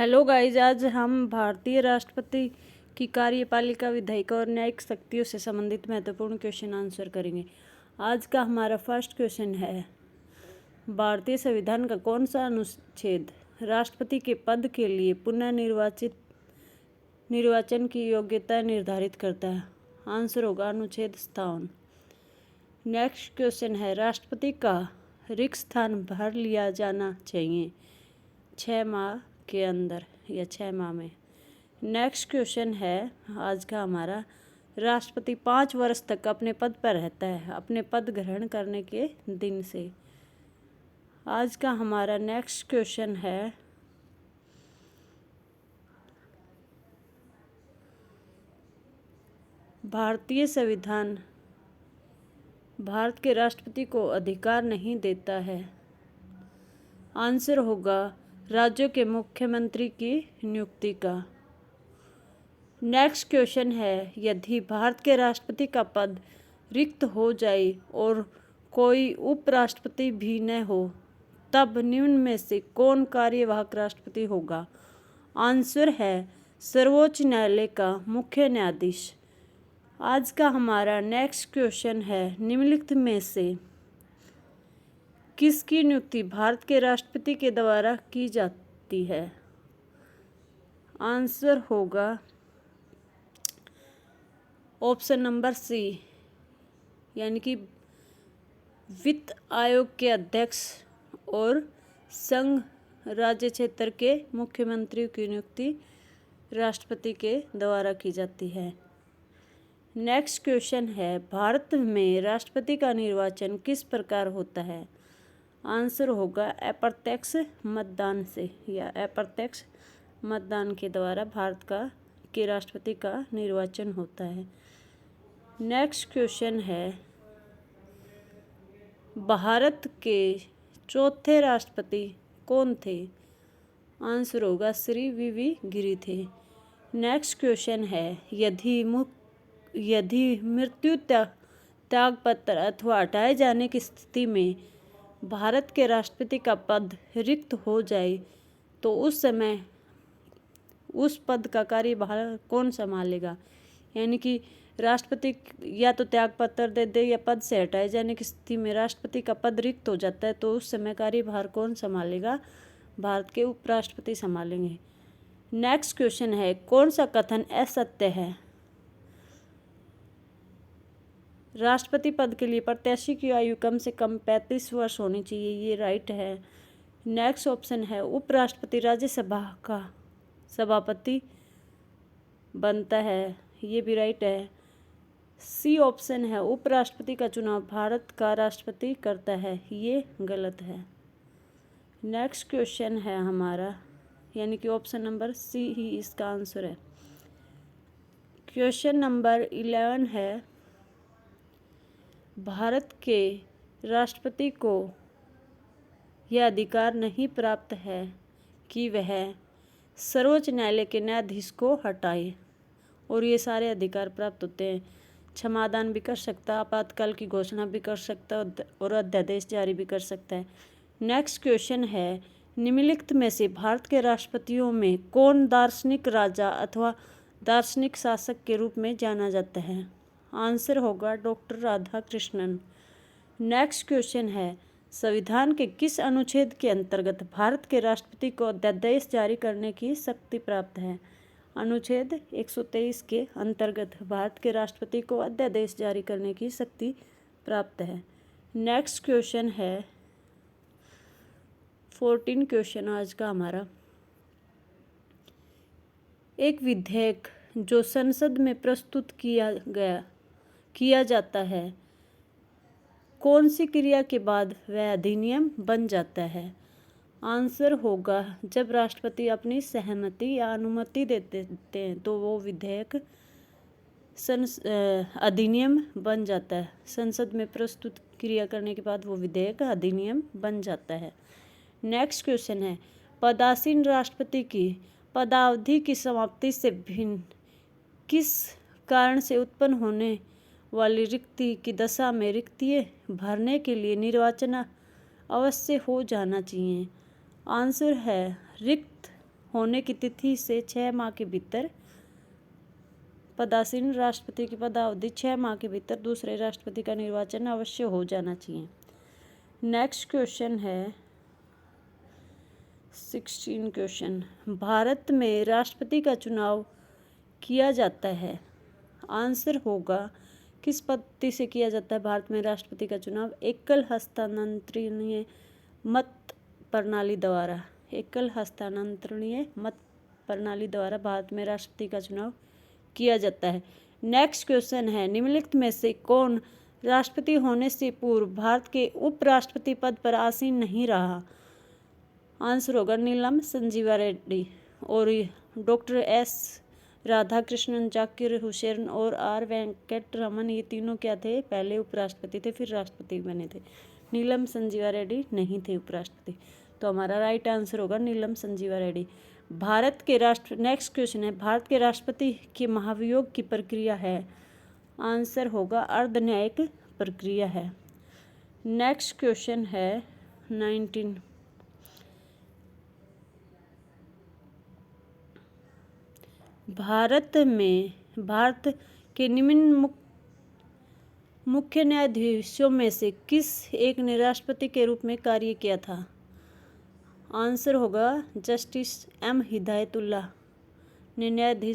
Hello guys, आज हम भारतीय राष्ट्रपति की कार्यपालिका, विधायिका और न्यायिक शक्तियों से संबंधित महत्वपूर्ण क्वेश्चन आंसर करेंगे। आज का हमारा फर्स्ट क्वेश्चन है, भारतीय संविधान का कौन सा अनुच्छेद राष्ट्रपति के पद के लिए पुनः निर्वाचन की योग्यता निर्धारित करता है? आंसर होगा अनुच्छेद 57। नेक्स्ट क्वेश्चन है, राष्ट्रपति का रिक्त स्थान भर लिया जाना चाहिए 6 माह के अंदर या 6 माह में। नेक्स्ट क्वेश्चन है आज का हमारा, राष्ट्रपति 5 वर्ष तक अपने पद पर रहता है अपने पद ग्रहण करने के दिन से। आज का हमारा नेक्स्ट क्वेश्चन है, भारतीय संविधान भारत के राष्ट्रपति को अधिकार नहीं देता है। आंसर होगा राज्यों के मुख्यमंत्री की नियुक्ति का। नेक्स्ट क्वेश्चन है, यदि भारत के राष्ट्रपति का पद रिक्त हो जाए और कोई उपराष्ट्रपति भी न हो, तब निम्न में से कौन कार्यवाहक राष्ट्रपति होगा? आंसर है सर्वोच्च न्यायालय का मुख्य न्यायाधीश। आज का हमारा नेक्स्ट क्वेश्चन है, निम्नलिखित में से किसकी नियुक्ति भारत के राष्ट्रपति के द्वारा की जाती है? आंसर होगा ऑप्शन नंबर सी, यानी कि वित्त आयोग के अध्यक्ष और संघ राज्य क्षेत्र के मुख्यमंत्री की नियुक्ति राष्ट्रपति के द्वारा की जाती है। नेक्स्ट क्वेश्चन है, भारत में राष्ट्रपति का निर्वाचन किस प्रकार होता है? आंसर होगा अप्रत्यक्ष मतदान से या अप्रत्यक्ष मतदान के द्वारा भारत के राष्ट्रपति का निर्वाचन होता है। नेक्स्ट क्वेश्चन है, भारत के चौथे राष्ट्रपति कौन थे? आंसर होगा श्री वी गिरी थे। नेक्स्ट क्वेश्चन है, यदि मृत्यु त्यागपत्र अथवा हटाए जाने की स्थिति में भारत के राष्ट्रपति का पद रिक्त हो जाए तो उस समय उस पद का कार्यभार कौन संभालेगा? यानी कि राष्ट्रपति या तो त्यागपत्र दे दे या पद से हटाए जाने की स्थिति में राष्ट्रपति का पद रिक्त हो जाता है तो उस समय कार्यभार कौन संभालेगा? भारत के उपराष्ट्रपति संभालेंगे। नेक्स्ट क्वेश्चन है, कौन सा कथन असत्य है? राष्ट्रपति पद के लिए प्रत्याशी की आयु कम से कम 35 वर्ष होनी चाहिए, ये राइट है। नेक्स्ट ऑप्शन है, उपराष्ट्रपति राज्यसभा का सभापति बनता है, ये भी राइट है। सी ऑप्शन है, उपराष्ट्रपति का चुनाव भारत का राष्ट्रपति करता है, ये गलत है। नेक्स्ट क्वेश्चन है हमारा, यानी कि ऑप्शन नंबर सी ही इसका आंसर है। क्वेश्चन नंबर 11 है, भारत के राष्ट्रपति को यह अधिकार नहीं प्राप्त है कि वह सर्वोच्च न्यायालय के न्यायाधीश को हटाए, और ये सारे अधिकार प्राप्त होते हैं। क्षमादान भी कर सकता है, आपातकाल की घोषणा भी कर सकता है और अध्यादेश जारी भी कर सकता है। नेक्स्ट क्वेश्चन है, निम्नलिखित में से भारत के राष्ट्रपतियों में कौन दार्शनिक राजा अथवा दार्शनिक शासक के रूप में जाना जाता है? आंसर होगा डॉक्टर राधाकृष्णन। नेक्स्ट क्वेश्चन है, संविधान के किस अनुच्छेद के अंतर्गत भारत के राष्ट्रपति को अध्यादेश जारी करने की शक्ति प्राप्त है? अनुच्छेद 123 के अंतर्गत भारत के राष्ट्रपति को अध्यादेश जारी करने की शक्ति प्राप्त है। नेक्स्ट क्वेश्चन है 14 क्वेश्चन आज का हमारा, एक विधेयक जो संसद में प्रस्तुत किया जाता है, कौन सी क्रिया के बाद वह अधिनियम बन जाता है? आंसर होगा जब राष्ट्रपति अपनी सहमति या अनुमति देते हैं तो वो विधेयक अधिनियम बन जाता है। संसद में प्रस्तुत क्रिया करने के बाद वो विधेयक अधिनियम बन जाता है। नेक्स्ट क्वेश्चन है, पदासीन राष्ट्रपति की पदावधि की समाप्ति से भिन्न किस कारण से उत्पन्न होने वाली रिक्ति की दशा में रिक्तियाँ भरने के लिए निर्वाचन अवश्य हो जाना चाहिए? आंसर है रिक्त होने की तिथि से 6 माह के भीतर पदासीन राष्ट्रपति की पदावधि 6 माह के भीतर दूसरे राष्ट्रपति का निर्वाचन अवश्य हो जाना चाहिए। नेक्स्ट क्वेश्चन है 16 क्वेश्चन, भारत में राष्ट्रपति का चुनाव किया जाता है। आंसर होगा किस पद्धति से किया जाता है भारत में राष्ट्रपति का चुनाव? एकल हस्तांतरणीय मत प्रणाली द्वारा। एकल हस्तांतरणीय मत प्रणाली द्वारा भारत में राष्ट्रपति का चुनाव किया जाता है। नेक्स्ट क्वेश्चन है, निम्नलिखित में से कौन राष्ट्रपति होने से पूर्व भारत के उपराष्ट्रपति पद पर आसीन नहीं रहा? आंसर होगा नीलम संजीवा रेड्डी। और डॉक्टर एस राधाकृष्णन, जाकिर हुसैन और आर वेंकट रमन, ये तीनों क्या थे? पहले उपराष्ट्रपति थे, फिर राष्ट्रपति बने थे। नीलम संजीवा रेड्डी नहीं थे उपराष्ट्रपति। तो हमारा राइट आंसर होगा नीलम संजीवा रेड्डी। नेक्स्ट क्वेश्चन है, भारत के राष्ट्रपति के महाभियोग की प्रक्रिया है। आंसर होगा अर्धन्यायिक प्रक्रिया है। नेक्स्ट क्वेश्चन है 19, भारत के निम्न मुख्य न्यायाधीशों में से किस एक ने राष्ट्रपति के रूप में कार्य किया था? आंसर होगा जस्टिस एम हिदायतुल्लाह ने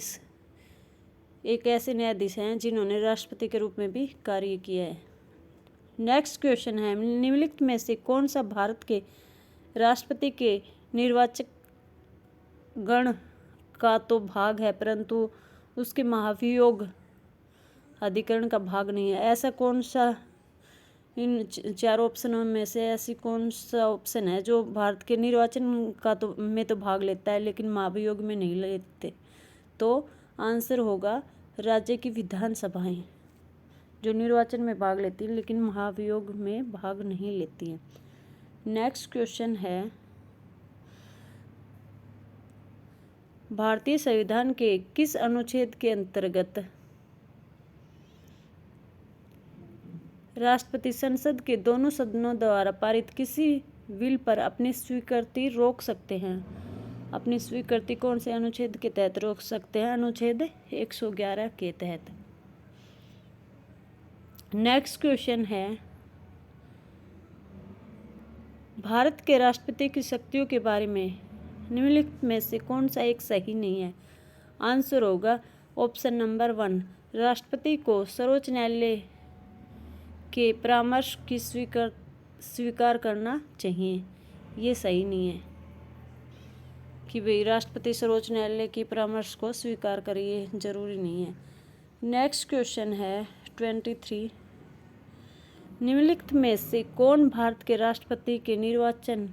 एक ऐसे न्यायाधीश हैं जिन्होंने राष्ट्रपति के रूप में भी कार्य किया है। नेक्स्ट क्वेश्चन है, निम्नलिखित में से कौन सा भारत के राष्ट्रपति के निर्वाचक गण का तो भाग है परंतु उसके महाभियोग अधिकरण का भाग नहीं है? ऐसा कौन सा इन चारों ऑप्शनों में से ऐसी कौन सा ऑप्शन है जो भारत के निर्वाचन का तो भाग लेता है लेकिन महाभियोग में नहीं लेते? तो आंसर होगा राज्य की विधानसभाएं, जो निर्वाचन में भाग लेती हैं लेकिन महाभियोग में भाग नहीं लेती हैं। नेक्स्ट क्वेश्चन है, भारतीय संविधान के किस अनुच्छेद के अंतर्गत राष्ट्रपति संसद के दोनों सदनों द्वारा पारित किसी बिल पर अपनी स्वीकृति रोक सकते हैं? अपनी स्वीकृति कौन से अनुच्छेद के तहत रोक सकते हैं? अनुच्छेद 111 के तहत। नेक्स्ट क्वेश्चन है, भारत के राष्ट्रपति की शक्तियों के बारे में निम्नलिखित में से कौन सा एक सही नहीं है? आंसर होगा ऑप्शन नंबर 1, राष्ट्रपति को सर्वोच्च न्यायालय के परामर्श की स्वीकार करना चाहिए। ये सही नहीं है कि भाई राष्ट्रपति सर्वोच्च न्यायालय की परामर्श को स्वीकार करे, ये जरूरी नहीं है। नेक्स्ट क्वेश्चन है 23, निम्नलिखित में से कौन भारत के राष्ट्रपति के निर्वाचन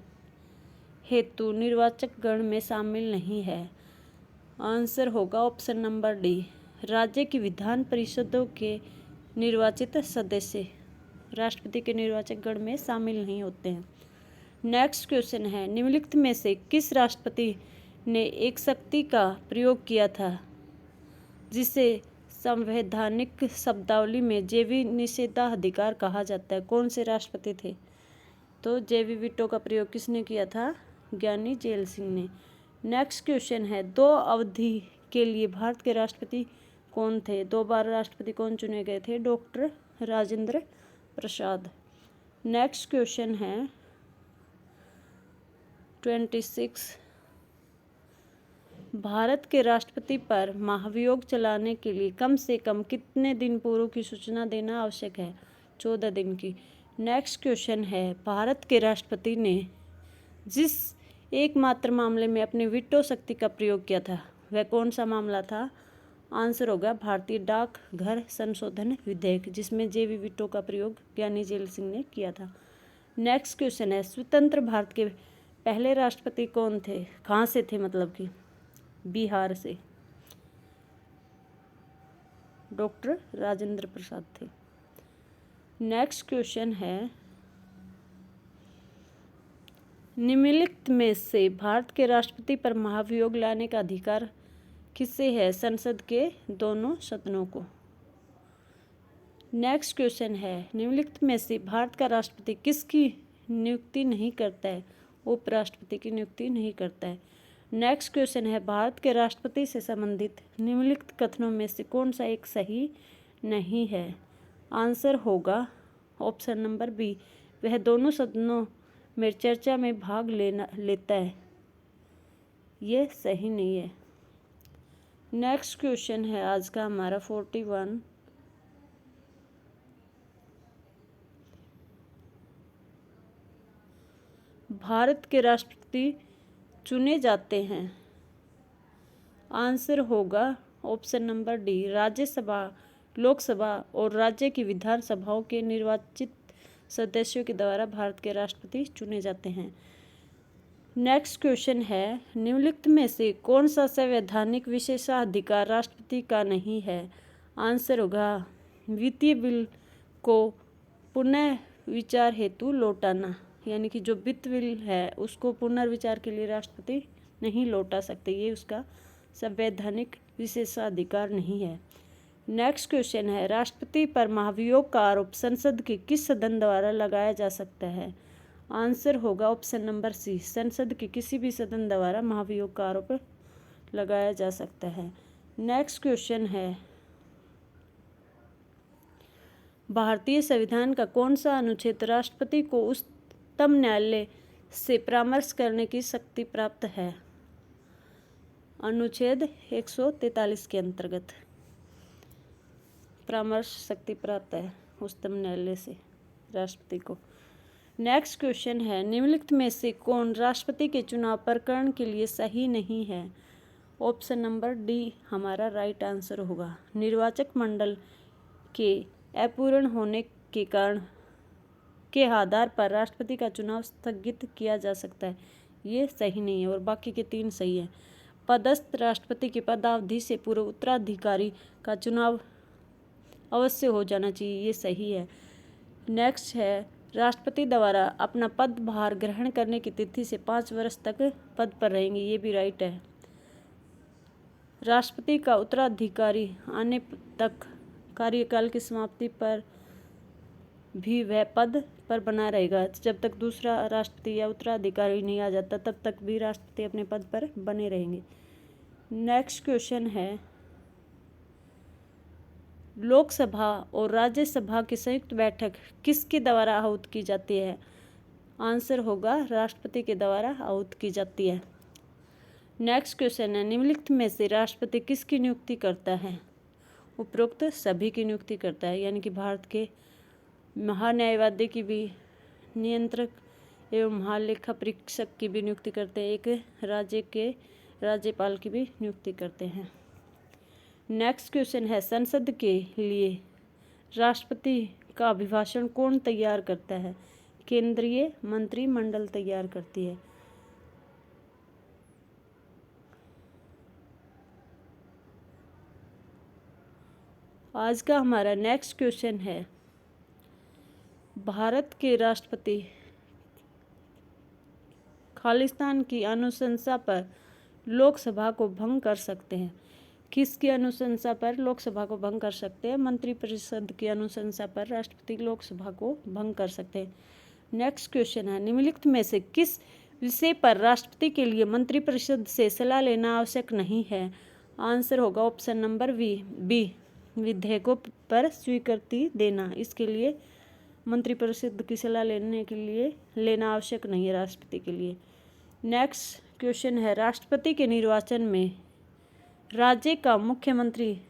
हेतु निर्वाचक गण में शामिल नहीं है? आंसर होगा ऑप्शन नंबर डी, राज्य की विधान परिषदों के निर्वाचित सदस्य राष्ट्रपति के निर्वाचक गण में शामिल नहीं होते हैं। नेक्स्ट क्वेश्चन है, निम्नलिखित में से किस राष्ट्रपति ने एक शक्ति का प्रयोग किया था जिसे संवैधानिक शब्दावली में जैवी निषेधाधिकार कहा जाता है? कौन से राष्ट्रपति थे? तो जैवी वीटो का प्रयोग किसने किया था? ज्ञानी जेल सिंह ने। नेक्स्ट क्वेश्चन है, 2 अवधि के लिए भारत के राष्ट्रपति कौन थे? 2 बार राष्ट्रपति कौन चुने गए थे? Doctor Rajendra Prasad. Next question है 26, भारत के राष्ट्रपति पर महाभियोग चलाने के लिए कम से कम कितने दिन पूर्व की सूचना देना आवश्यक है? 14 दिन की। नेक्स्ट क्वेश्चन है, भारत के राष्ट्रपति ने जिस एकमात्र मामले में अपनी वीटो शक्ति का प्रयोग किया था वह कौन सा मामला था? आंसर होगा भारतीय डाक घर संशोधन विधेयक, जिसमें जेवी वीटो का प्रयोग ज्ञानी जेल सिंह ने किया था। नेक्स्ट क्वेश्चन है, स्वतंत्र भारत के पहले राष्ट्रपति कौन थे? कहाँ से थे? मतलब कि बिहार से। डॉक्टर राजेंद्र प्रसाद थे। नेक्स्ट क्वेश्चन है, निम्नलिखित में से भारत के राष्ट्रपति पर महाभियोग लाने का अधिकार किससे है? संसद के दोनों सदनों को। नेक्स्ट क्वेश्चन है, निम्नलिखित में से भारत का राष्ट्रपति किसकी नियुक्ति नहीं करता है? उपराष्ट्रपति की नियुक्ति नहीं करता है। नेक्स्ट क्वेश्चन है, भारत के राष्ट्रपति से संबंधित निम्नलिखित कथनों में से कौन सा एक सही नहीं है? आंसर होगा ऑप्शन नंबर बी, वह दोनों सदनों में चर्चा में भाग लेता है। ये सही नहीं है। नेक्स्ट क्वेश्चन है आज का हमारा 41। भारत के राष्ट्रपति चुने जाते हैं। आंसर होगा option number D, Rajya Sabha, Lok Sabha और राज्य की विधानसभाओं के निर्वाचित सदस्यों के द्वारा भारत के राष्ट्रपति चुने जाते हैं। नेक्स्ट क्वेश्चन है, निम्नलिखित में से कौन सा संवैधानिक विशेषाधिकार राष्ट्रपति का नहीं है? आंसर होगा वित्तीय बिल को पुनः विचार हेतु लौटाना, यानी कि जो वित्त बिल है उसको पुनर्विचार के लिए राष्ट्रपति नहीं लौटा सकते, ये उसका संवैधानिक विशेषाधिकार नहीं है। नेक्स्ट क्वेश्चन है, राष्ट्रपति पर महाभियोग का आरोप संसद के किस सदन द्वारा लगाया जा सकता है? आंसर होगा ऑप्शन नंबर सी, संसद के किसी भी सदन द्वारा महाभियोग का आरोप लगाया जा सकता है। नेक्स्ट क्वेश्चन है, भारतीय संविधान का कौन सा अनुच्छेद राष्ट्रपति को उच्चतम न्यायालय से परामर्श करने की शक्ति प्राप्त है? अनुच्छेद 143 के अंतर्गत परामर्श शक्ति प्राप्त है उच्चतम न्यायालय से राष्ट्रपति को। नेक्स्ट क्वेश्चन है, निम्नलिखित में से कौन राष्ट्रपति के चुनाव प्रकरण के लिए सही नहीं है? ऑप्शन नंबर डी हमारा राइट आंसर होगा, निर्वाचक मंडल के अपूर्ण होने के कारण के आधार पर राष्ट्रपति का चुनाव स्थगित किया जा सकता है। ये सही नहीं है और बाकी के 3 सही है। पदस्थ राष्ट्रपति की पदावधि से पूर्व उत्तराधिकारी का चुनाव अवश्य हो जाना चाहिए, ये सही है। नेक्स्ट है, राष्ट्रपति द्वारा अपना पदभार ग्रहण करने की तिथि से 5 वर्ष तक पद पर रहेंगे, ये भी राइट है। राष्ट्रपति का उत्तराधिकारी आने तक कार्यकाल की समाप्ति पर भी वह पद पर बना रहेगा। जब तक दूसरा राष्ट्रपति या उत्तराधिकारी नहीं आ जाता तब तक भी राष्ट्रपति अपने पद पर बने रहेंगे। नेक्स्ट क्वेश्चन है, लोकसभा और राज्यसभा की संयुक्त बैठक किसके द्वारा आहूत की जाती है? आंसर होगा राष्ट्रपति के द्वारा आहूत की जाती है। नेक्स्ट क्वेश्चन है, निम्नलिखित में से राष्ट्रपति किसकी नियुक्ति करता है? उपरोक्त सभी की नियुक्ति करता है, यानी कि भारत के महान्यायवादी की भी, नियंत्रक एवं महालेखा परीक्षक की भी नियुक्ति करते हैं, एक राज्य के राज्यपाल की भी नियुक्ति करते हैं। नेक्स्ट क्वेश्चन है, संसद के लिए राष्ट्रपति का अभिभाषण कौन तैयार करता है? केंद्रीय मंत्रिमंडल तैयार करती है। आज का हमारा नेक्स्ट क्वेश्चन है, भारत के राष्ट्रपति खालिस्तान की अनुशंसा पर लोकसभा को भंग कर सकते हैं। किसकी अनुशंसा पर लोकसभा को भंग कर सकते हैं? मंत्रिपरिषद की अनुशंसा पर राष्ट्रपति लोकसभा को भंग कर सकते हैं। नेक्स्ट क्वेश्चन है, निम्नलिखित में से किस विषय पर राष्ट्रपति के लिए मंत्रिपरिषद से सलाह लेना आवश्यक नहीं है? आंसर होगा ऑप्शन नंबर बी, विधेयकों पर स्वीकृति देना। इसके लिए मंत्रिपरिषद की सलाह लेना आवश्यक नहीं है राष्ट्रपति के लिए। नेक्स्ट क्वेश्चन है, राष्ट्रपति के निर्वाचन में राज्य का मुख्यमंत्री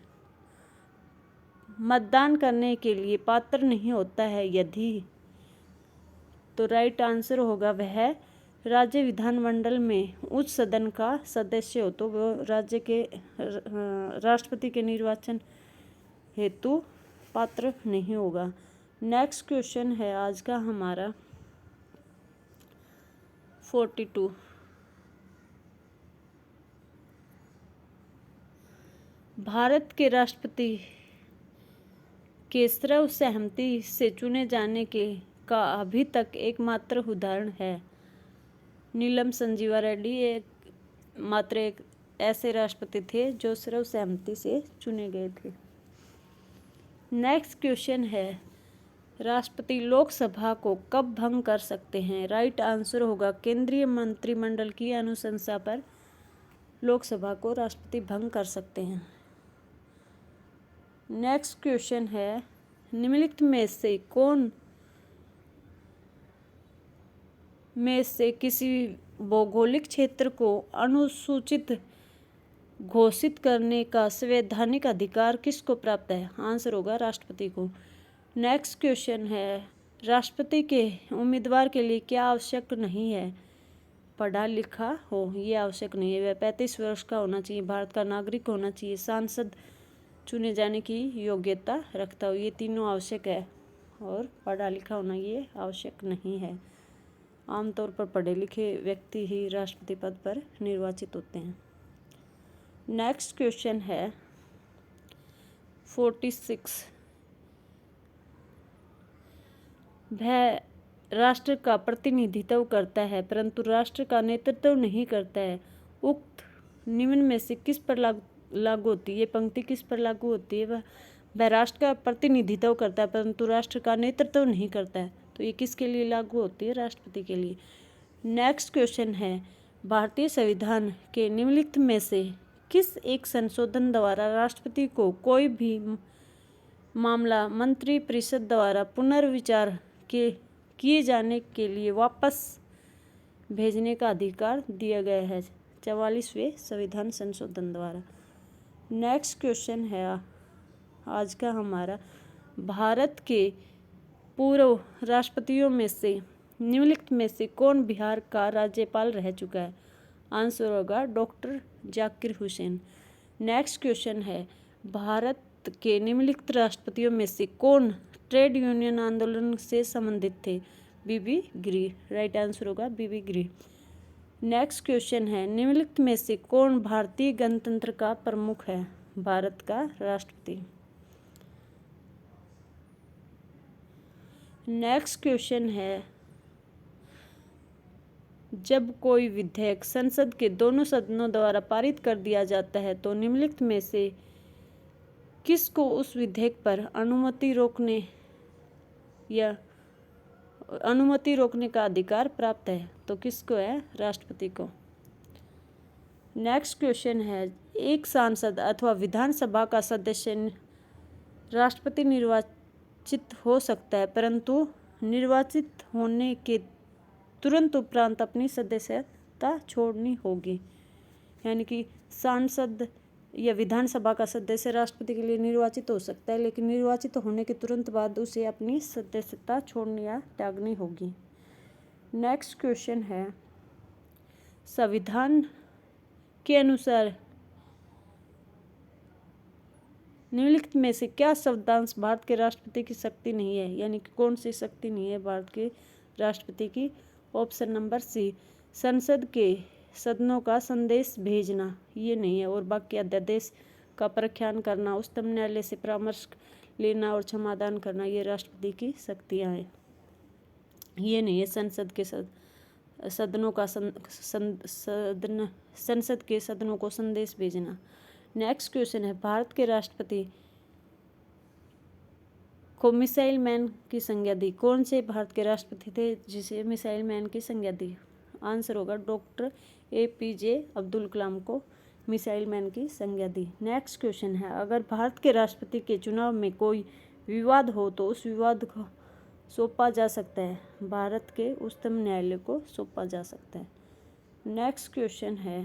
मतदान करने के लिए पात्र नहीं होता है, यदि तो राइट आंसर होगा वह राज्य विधानमंडल में उच्च सदन का सदस्य हो तो वो राज्य के राष्ट्रपति के निर्वाचन हेतु पात्र नहीं होगा। नेक्स्ट क्वेश्चन है आज का हमारा 42। भारत के राष्ट्रपति के सर्व सहमति से चुने जाने का अभी तक एकमात्र उदाहरण है नीलम संजीवा रेड्डी। मात्र एक ऐसे राष्ट्रपति थे जो सर्व सहमति से चुने गए थे। नेक्स्ट क्वेश्चन है, राष्ट्रपति लोकसभा को कब भंग कर सकते हैं? राइट आंसर होगा केंद्रीय मंत्रिमंडल की अनुशंसा पर लोकसभा को राष्ट्रपति भंग कर सकते हैं। नेक्स्ट क्वेश्चन है, निम्नलिखित में से किसी भौगोलिक क्षेत्र को अनुसूचित घोषित करने का संवैधानिक अधिकार किसको प्राप्त है? आंसर होगा राष्ट्रपति को। नेक्स्ट क्वेश्चन है, राष्ट्रपति के उम्मीदवार के लिए क्या आवश्यक नहीं है? पढ़ा लिखा हो, ये आवश्यक नहीं है। वह 35 वर्ष का होना चाहिए, भारत का नागरिक होना चाहिए, सांसद चुने जाने की योग्यता रखता हो, ये तीनों आवश्यक है। और पढ़ा लिखा होना ये आवश्यक नहीं है। आमतौर पर पढ़े लिखे व्यक्ति ही राष्ट्रपति पद पर निर्वाचित होते हैं। नेक्स्ट क्वेश्चन है 46, वह राष्ट्र का प्रतिनिधित्व करता है परंतु राष्ट्र का नेतृत्व नहीं करता है। उक्त निम्न में से किस पर लागू होती है? ये पंक्ति किस पर लागू होती है? वह राष्ट्र का प्रतिनिधित्व करता है परंतु राष्ट्र का नेतृत्व नहीं करता है, तो ये किसके लिए लागू होती है? राष्ट्रपति के लिए। नेक्स्ट क्वेश्चन है, भारतीय संविधान के निम्नलिखित में से किस एक संशोधन द्वारा राष्ट्रपति को कोई भी मामला मंत्रिपरिषद द्वारा पुनर्विचार किए जाने के लिए वापस भेजने का अधिकार दिया गया है? 44वें संविधान संशोधन द्वारा। नेक्स्ट क्वेश्चन है आज का हमारा, भारत के पूर्व राष्ट्रपतियों में से निम्नलिखित में से कौन बिहार का राज्यपाल रह चुका है? आंसर होगा doctor Zakir Hussain. Next question है, भारत के निम्नलिखित राष्ट्रपतियों में से कौन ट्रेड यूनियन आंदोलन से संबंधित थे? बीबी गिरी। राइट आंसर होगा बीबी गिरी। नेक्स्ट क्वेश्चन है, निम्नलिखित में से कौन भारतीय गणतंत्र का प्रमुख है? भारत का राष्ट्रपति। नेक्स्ट क्वेश्चन है, जब कोई विधेयक संसद के दोनों सदनों द्वारा पारित कर दिया जाता है तो निम्नलिखित में से किसको उस विधेयक पर अनुमति रोकने का अधिकार प्राप्त है? तो किसको है? राष्ट्रपति को। नेक्स्ट क्वेश्चन है, एक सांसद अथवा विधानसभा का सदस्य राष्ट्रपति निर्वाचित हो सकता है परंतु निर्वाचित होने के तुरंत उपरांत अपनी सदस्यता छोड़नी होगी। यानी कि सांसद या विधानसभा का सदस्य राष्ट्रपति के लिए निर्वाचित हो सकता है लेकिन निर्वाचित होने के तुरंत बाद उसे अपनी सदस्यता छोड़नी या त्यागनी होगी। नेक्स्ट क्वेश्चन है, संविधान के अनुसार निम्नलिखित में से क्या शब्दांश भारत के राष्ट्रपति की शक्ति नहीं है? यानी कि कौन सी शक्ति नहीं है भारत के राष्ट्रपति की? ऑप्शन नंबर सी, संसद के सदनों का संदेश भेजना, ये नहीं है। और बाकी अध्यादेश का प्रख्यान करना, उच्चतम न्यायालय से परामर्श लेना और क्षमादान करना, ये राष्ट्रपति की शक्तियाँ हैं, ये नहीं है। संसद के सदनों का संसद के सदनों को संदेश भेजना। नेक्स्ट क्वेश्चन है, भारत के राष्ट्रपति को मिसाइल मैन की संज्ञा दी? कौन से भारत के राष्ट्रपति थे जिसे मिसाइल मैन की संज्ञा दी? आंसर होगा डॉक्टर APJ अब्दुल कलाम को मिसाइल मैन की संज्ञा दी। नेक्स्ट क्वेश्चन है, अगर भारत के राष्ट्रपति के चुनाव में कोई विवाद हो तो उस विवाद को सौंपा जा सकता है? भारत के उच्चतम न्यायालय को सौंपा जा सकता है। नेक्स्ट क्वेश्चन है,